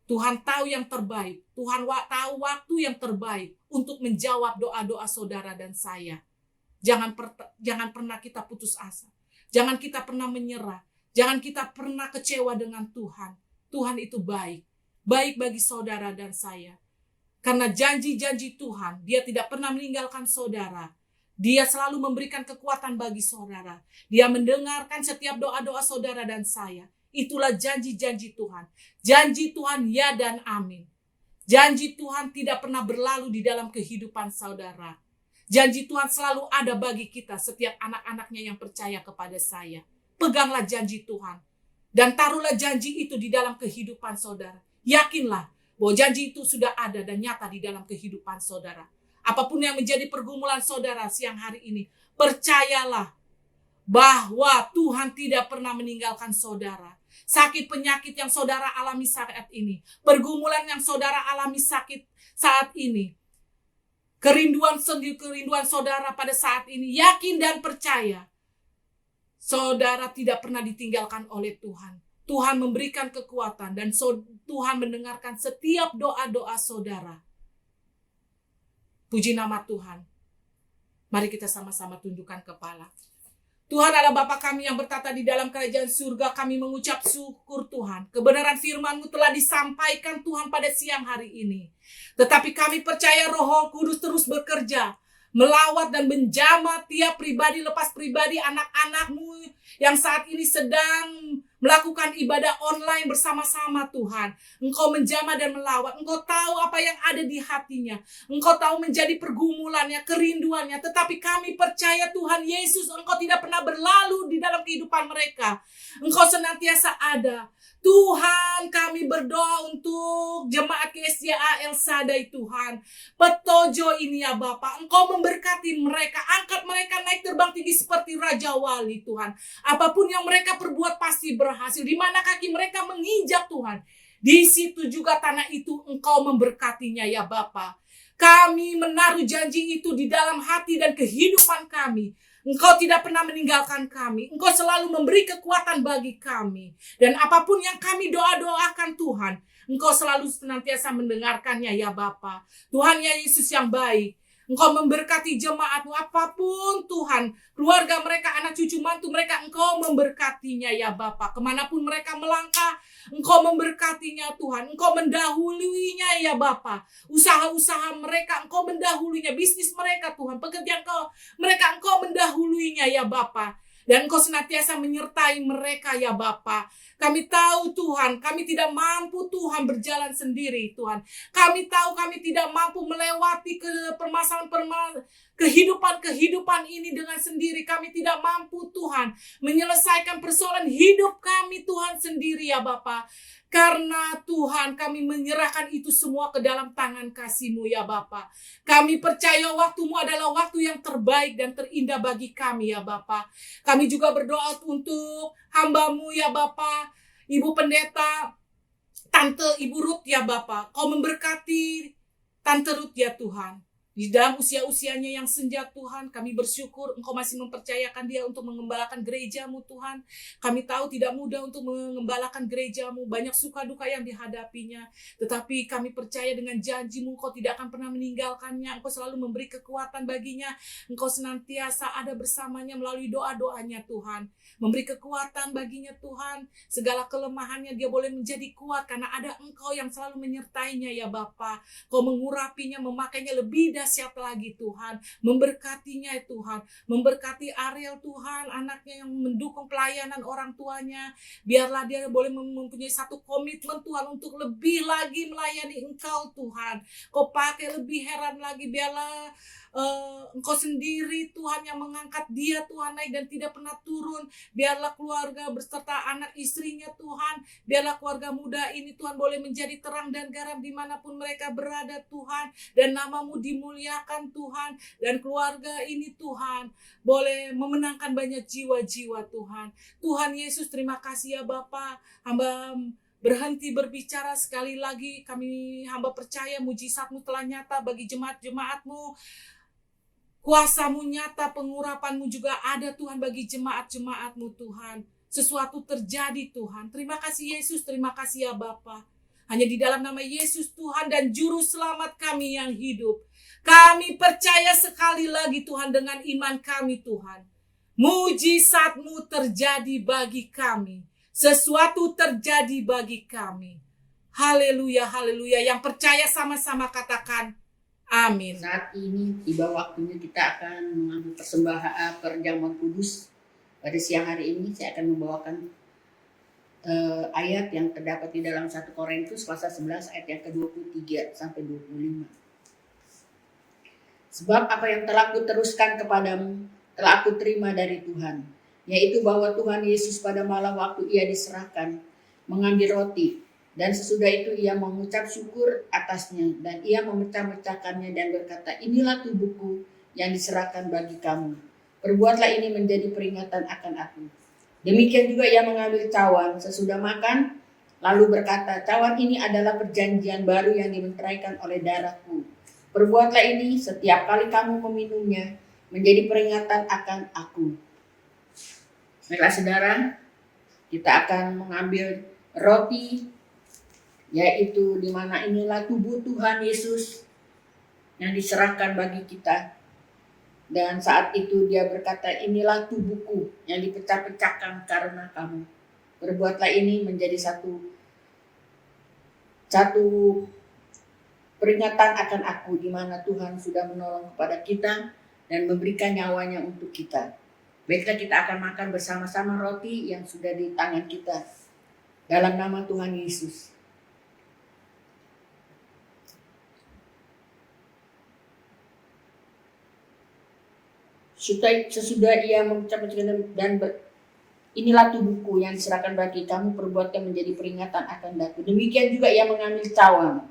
Tuhan tahu yang terbaik. Tuhan tahu waktu yang terbaik untuk menjawab doa-doa saudara dan saya. Jangan pernah kita putus asa. Jangan kita pernah menyerah. Jangan kita pernah kecewa dengan Tuhan. Tuhan itu baik. Baik bagi saudara dan saya. Karena janji-janji Tuhan, Dia tidak pernah meninggalkan saudara. Dia selalu memberikan kekuatan bagi saudara. Dia mendengarkan setiap doa-doa saudara dan saya. Itulah janji-janji Tuhan. Janji Tuhan ya dan amin. Janji Tuhan tidak pernah berlalu di dalam kehidupan saudara. Janji Tuhan selalu ada bagi kita, setiap anak-anaknya yang percaya kepada saya. Peganglah janji Tuhan. Dan taruhlah janji itu di dalam kehidupan saudara. Yakinlah bahwa janji itu sudah ada dan nyata di dalam kehidupan saudara. Apapun yang menjadi pergumulan saudara siang hari ini, percayalah bahwa Tuhan tidak pernah meninggalkan saudara. Sakit penyakit yang saudara alami saat ini, pergumulan yang saudara alami sakit saat ini, kerinduan saudara pada saat ini, yakin dan percaya, saudara tidak pernah ditinggalkan oleh Tuhan. Tuhan memberikan kekuatan dan Tuhan mendengarkan setiap doa-doa saudara. Puji nama Tuhan. Mari kita sama-sama tundukkan kepala. Tuhan adalah Bapa kami yang bertata di dalam kerajaan surga. Kami mengucap syukur Tuhan. Kebenaran firman-Mu telah disampaikan Tuhan pada siang hari ini. Tetapi kami percaya Roh Kudus terus bekerja. Melawat dan menjamah tiap pribadi lepas pribadi anak-anak-Mu yang saat ini sedang melakukan ibadah online bersama-sama Tuhan. Engkau menjamah dan melawat. Engkau tahu apa yang ada di hatinya. Engkau tahu menjadi pergumulannya, kerinduannya. Tetapi kami percaya Tuhan Yesus, Engkau tidak pernah berlalu di dalam kehidupan mereka. Engkau senantiasa ada. Tuhan, kami berdoa untuk jemaat GSJA El Shaddai Tuhan. Petojo ini ya Bapa, Engkau memberkati mereka, angkat mereka naik terbang tinggi seperti Raja Wali Tuhan. Apapun yang mereka perbuat pasti berhasil. Di mana kaki mereka menginjak Tuhan, di situ juga tanah itu Engkau memberkatinya ya Bapa. Kami menaruh janji itu di dalam hati dan kehidupan kami. Engkau tidak pernah meninggalkan kami. Engkau selalu memberi kekuatan bagi kami. Dan apapun yang kami doa-doakan Tuhan, Engkau selalu senantiasa mendengarkannya ya Bapa. Tuhan ya Yesus yang baik. Engkau memberkati jemaat-Mu apapun Tuhan. Keluarga mereka, anak cucu mantu mereka, Engkau memberkatinya ya Bapa. Kemanapun mereka melangkah, Engkau memberkatinya Tuhan. Engkau mendahulinya ya Bapa. Usaha-usaha mereka, Engkau mendahulunya. Bisnis mereka Tuhan, pekerjaan mereka, Engkau mendahulunya ya Bapa. Dan Engkau senantiasa menyertai mereka ya Bapa. Kami tahu Tuhan, kami tidak mampu Tuhan berjalan sendiri Tuhan. Kami tahu kami tidak mampu melewati permasalahan kehidupan ini dengan sendiri. Kami tidak mampu Tuhan menyelesaikan persoalan hidup kami Tuhan sendiri ya Bapa. Karena Tuhan kami menyerahkan itu semua ke dalam tangan kasih-Mu ya Bapa. Kami percaya waktu-Mu adalah waktu yang terbaik dan terindah bagi kami ya Bapa. Kami juga berdoa untuk hamba-Mu ya Bapa, Ibu Pendeta, Tante Ibu Ruth ya Bapa. Kau memberkati Tante Ruth ya Tuhan. Di dalam usia-usianya yang senja Tuhan, kami bersyukur Engkau masih mempercayakan dia untuk mengembalakan gereja-Mu Tuhan. Kami tahu tidak mudah untuk mengembalakan gereja-Mu, banyak suka duka yang dihadapinya. Tetapi kami percaya dengan janji-Mu, Engkau tidak akan pernah meninggalkannya. Engkau selalu memberi kekuatan baginya. Engkau senantiasa ada bersamanya melalui doa-doanya Tuhan. Memberi kekuatan baginya Tuhan. Segala kelemahannya dia boleh menjadi kuat karena ada Engkau yang selalu menyertainya ya Bapa. Kau mengurapinya, memakainya lebih dia siap lagi Tuhan. Memberkatinya ya Tuhan. Memberkati Ariel Tuhan, anaknya yang mendukung pelayanan orang tuanya. Biarlah dia boleh mempunyai satu komitmen Tuhan untuk lebih lagi melayani Engkau Tuhan. Kau pakai lebih heran lagi, biarlah Engkau sendiri Tuhan yang mengangkat dia Tuhan naik dan tidak pernah turun. Biarlah keluarga beserta anak istrinya Tuhan, biarlah keluarga muda ini Tuhan boleh menjadi terang dan garam dimanapun mereka berada Tuhan, dan namamu dimuliakan Tuhan, dan keluarga ini Tuhan boleh memenangkan banyak jiwa-jiwa Tuhan. Tuhan Yesus, terima kasih ya Bapa. Hamba berhenti berbicara sekali lagi, kami hamba percaya mujizat-Mu telah nyata bagi jemaat-jemaat-Mu. Kuasa-Mu nyata, pengurapan-Mu juga ada Tuhan bagi jemaat-jemaat-Mu Tuhan. Sesuatu terjadi Tuhan. Terima kasih Yesus, terima kasih ya Bapa. Hanya di dalam nama Yesus Tuhan dan Juru Selamat kami yang hidup. Kami percaya sekali lagi Tuhan dengan iman kami Tuhan. Mujizat-Mu terjadi bagi kami. Sesuatu terjadi bagi kami. Haleluya, haleluya. Yang percaya sama-sama katakan amin. Saat ini tiba waktunya kita akan mengambil persembahan perjamuan kudus. Pada siang hari ini saya akan membawakan ayat yang terdapat di dalam 1 Korintus pasal 11 ayat yang ke-23 sampai 25. Sebab apa yang telah kuteruskan kepadamu telah aku terima dari Tuhan, yaitu bahwa Tuhan Yesus pada malam waktu ia diserahkan mengambil roti, dan sesudah itu ia mengucap syukur atasnya, dan ia memecah-mecahkannya dan berkata, inilah tubuhku yang diserahkan bagi kamu. Perbuatlah ini menjadi peringatan akan aku. Demikian juga ia mengambil cawan sesudah makan, lalu berkata, cawan ini adalah perjanjian baru yang dimeteraikan oleh darahku. Perbuatlah ini setiap kali kamu meminumnya menjadi peringatan akan aku. Baiklah saudara, kita akan mengambil roti, yaitu di mana inilah tubuh Tuhan Yesus yang diserahkan bagi kita. Dan saat itu dia berkata, inilah tubuhku yang dipecah-pecahkan karena kamu. Berbuatlah ini menjadi satu peringatan akan aku, di mana Tuhan sudah menolong kepada kita dan memberikan nyawanya untuk kita. Baiklah, kita akan makan bersama-sama roti yang sudah di tangan kita. Dalam nama Tuhan Yesus. Sesudah ia mengucapkan dan inilah tubuhku yang diserahkan bagi kamu, perbuatkan menjadi peringatan akan aku. Demikian juga ia mengambil cawan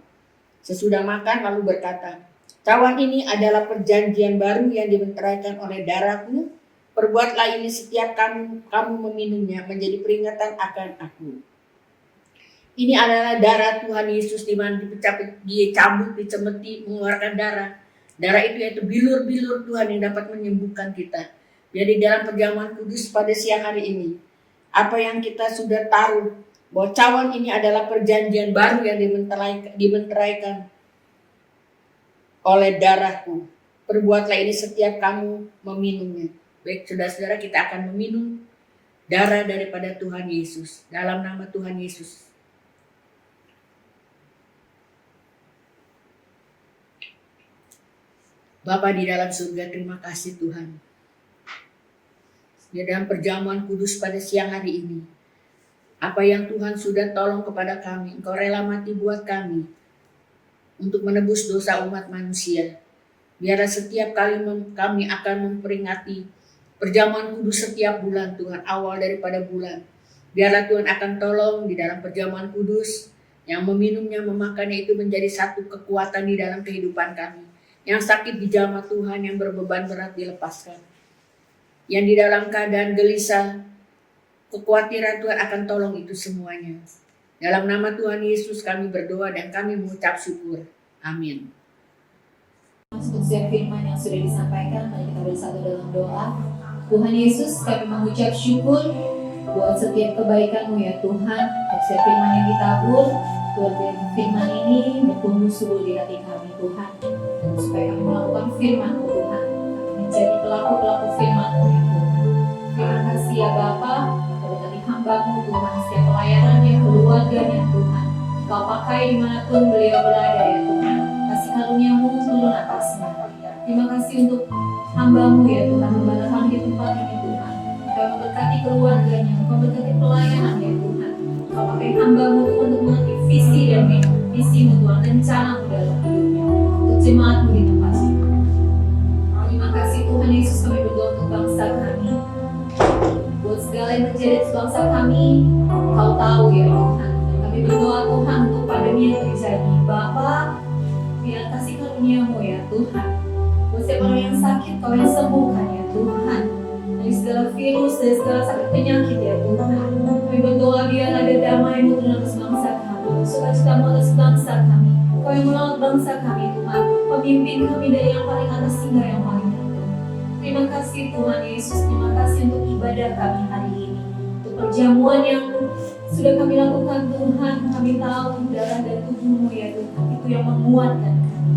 sesudah makan lalu berkata, cawan ini adalah perjanjian baru yang dimeteraikan oleh darahku. Perbuatlah ini setiap kamu meminumnya menjadi peringatan akan aku. Ini adalah darah Tuhan Yesus di mana dicambuk, dicemeti, mengeluarkan darah. Darah itu yaitu bilur-bilur Tuhan yang dapat menyembuhkan kita. Jadi dalam perjamuan kudus pada siang hari ini, apa yang kita sudah tahu, bahwa cawan ini adalah perjanjian baru yang dimeteraikan oleh darahku. Perbuatlah ini setiap kamu meminumnya. Baik saudara-saudara, kita akan meminum darah daripada Tuhan Yesus. Dalam nama Tuhan Yesus. Bapa di dalam surga, terima kasih Tuhan. Di dalam perjamuan kudus pada siang hari ini, apa yang Tuhan sudah tolong kepada kami, Engkau rela mati buat kami, untuk menebus dosa umat manusia. Biarlah setiap kali kami akan memperingati perjamuan kudus setiap bulan Tuhan, awal daripada bulan. Biarlah Tuhan akan tolong di dalam perjamuan kudus, yang meminumnya, memakannya itu menjadi satu kekuatan di dalam kehidupan kami. Yang sakit dijamah Tuhan, yang berbeban berat dilepaskan. Yang di dalam keadaan gelisah, kekhawatiran Tuhan akan tolong itu semuanya. Dalam nama Tuhan Yesus kami berdoa dan kami mengucap syukur. Amin. Setiap firman yang sudah disampaikan, mari kita bersatu dalam doa. Tuhan Yesus, kami mengucap syukur buat setiap kebaikan-Mu ya Tuhan. Setiap firman yang ditabur, Tuhan, firman ini bertumbuh subur di hati kami Tuhan. Dan supaya kami melakukan firman-Mu Tuhan, menjadi pelaku-pelaku firman-Mu ya Tuhan. Terima kasih ya Bapa, berkati hamba-Mu Tuhan, setiap pelayanannya, keluarganya Tuhan. Kau pakai dimanapun beliau berada ya Tuhan. Kasih karunia-Mu turun atasnya. Terima kasih untuk hamba-Mu ya Tuhan, hamba datang di tempat ini Tuhan. Kau memberkati keluarganya, Kau memberkati pelayanan ya Tuhan. Kau pakai hamba-Mu Tuhan untuk mengerti visi dan misi-Mu Tuhan, rencana-Mu dalam hidupnya, untuk jemaat-Mu di tempat ini. Terima kasih Tuhan Yesus, kami berdoa untuk bangsa kami. Buat segala yang terjadi di bangsa kami, Kau tahu ya Tuhan. Dan kami berdoa Tuhan untuk pandemi yang terjadi. Bapa, biar kasih karunia-Mu ya Tuhan. Buat setiap orang yang sakit, Kau yang sembuhkan ya Tuhan. Dari segala virus, dari segala sakit penyakit ya Tuhan. Kami berdoa biar ada damai-Mu Tuhan atas bangsa kami, sukacita-Mu atas bangsa kami. Kau yang melawat bangsa kami Tuhan, pemimpin kami dari yang paling atas hingga yang paling rendah. Terima kasih Tuhan Yesus, terima kasih untuk ibadah kami hari ini, untuk perjamuan yang sudah kami lakukan Tuhan. Kami tahu darah dan tubuh-Mu ya Tuhan, itu yang menguatkan kami,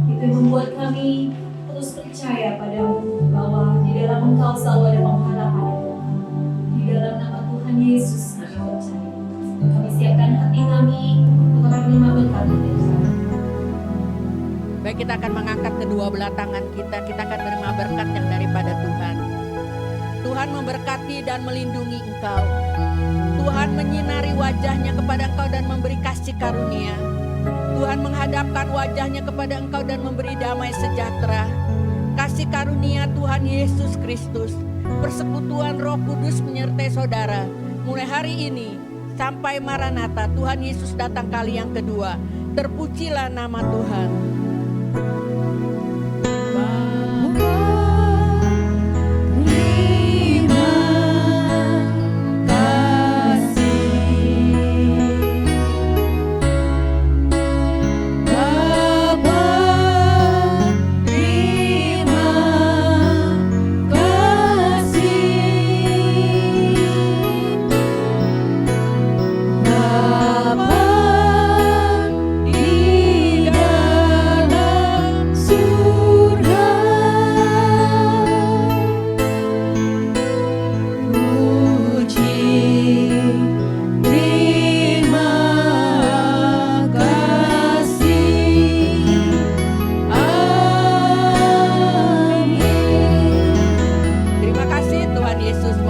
itu yang membuat kami terus percaya padamu bahwa di dalam Engkau selalu ada pengharapan ya Tuhan. Di dalam nama Tuhan Yesus kami percaya. Kami siapkan hati kami untuk menerima berkat dari Tuhan. Baik, kita akan mengangkat kedua belah tangan kita akan menerima berkat yang daripada Tuhan. Tuhan memberkati dan melindungi engkau. Tuhan menyinari wajahnya kepada engkau dan memberi kasih karunia. Tuhan menghadapkan wajahnya kepada engkau dan memberi damai sejahtera. Kasih karunia Tuhan Yesus Kristus, persekutuan Roh Kudus menyertai saudara. Mulai hari ini sampai Maranatha, Tuhan Yesus datang kali yang kedua. Terpujilah nama Tuhan. Yesus.